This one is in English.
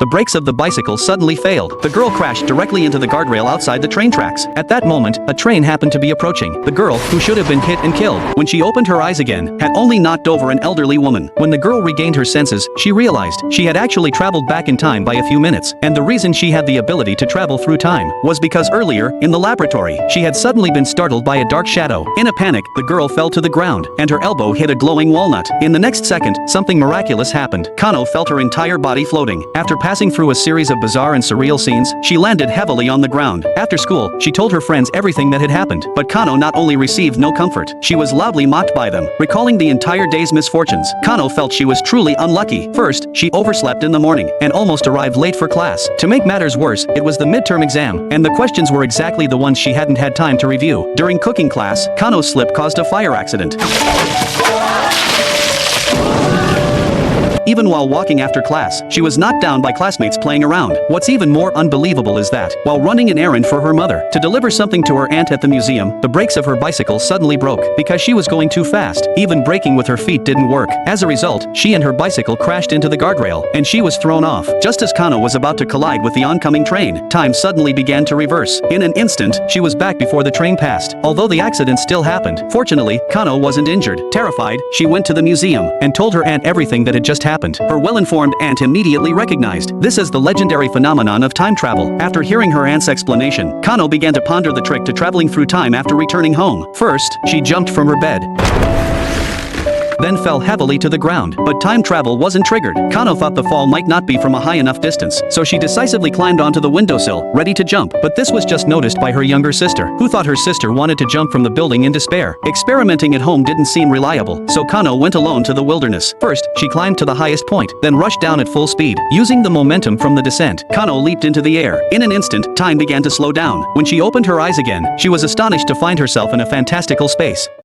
The brakes of the bicycle suddenly failed. The girl crashed directly into the guardrail outside the train tracks. At that moment, a train happened to be approaching. The girl, who should have been hit and killed, when she opened her eyes again, had only knocked over an elderly woman. When the girl regained her senses, she realized she had actually traveled back in time by a few minutes, and the reason she had the ability to travel through time was because earlier, in the laboratory, she had suddenly been startled by a dark shadow. In a panic, the girl fell to the ground, and her elbow hit a glowing walnut. In the next second, something miraculous happened. Kano felt her entire body floating. After passing through a series of bizarre and surreal scenes, she landed heavily on the ground. After school, she told her friends everything that had happened, but Kano not only received no comfort, she was loudly mocked by them. Recalling the entire day's misfortunes, Kano felt she was truly unlucky. First, she overslept in the morning, and almost arrived late for class. To make matters worse, it was the midterm exam, and the questions were exactly the ones she hadn't had time to review. During cooking class, Kano's slip caused a fire accident. Even while walking after class, she was knocked down by classmates playing around. What's even more unbelievable is that, while running an errand for her mother to deliver something to her aunt at the museum, the brakes of her bicycle suddenly broke because she was going too fast. Even braking with her feet didn't work. As a result, she and her bicycle crashed into the guardrail, and she was thrown off. Just as Kano was about to collide with the oncoming train, time suddenly began to reverse. In an instant, she was back before the train passed. Although the accident still happened, fortunately, Kano wasn't injured. Terrified, she went to the museum and told her aunt everything that had just happened. Her well-informed aunt immediately recognized this as the legendary phenomenon of time travel. After hearing her aunt's explanation, Kano began to ponder the trick to traveling through time after returning home. First, she jumped from her bed, then fell heavily to the ground. But time travel wasn't triggered. Kano thought the fall might not be from a high enough distance, so she decisively climbed onto the windowsill, ready to jump. But this was just noticed by her younger sister, who thought her sister wanted to jump from the building in despair. Experimenting at home didn't seem reliable, so Kano went alone to the wilderness. First, she climbed to the highest point, then rushed down at full speed. Using the momentum from the descent, Kano leaped into the air. In an instant, time began to slow down. When she opened her eyes again, she was astonished to find herself in a fantastical space.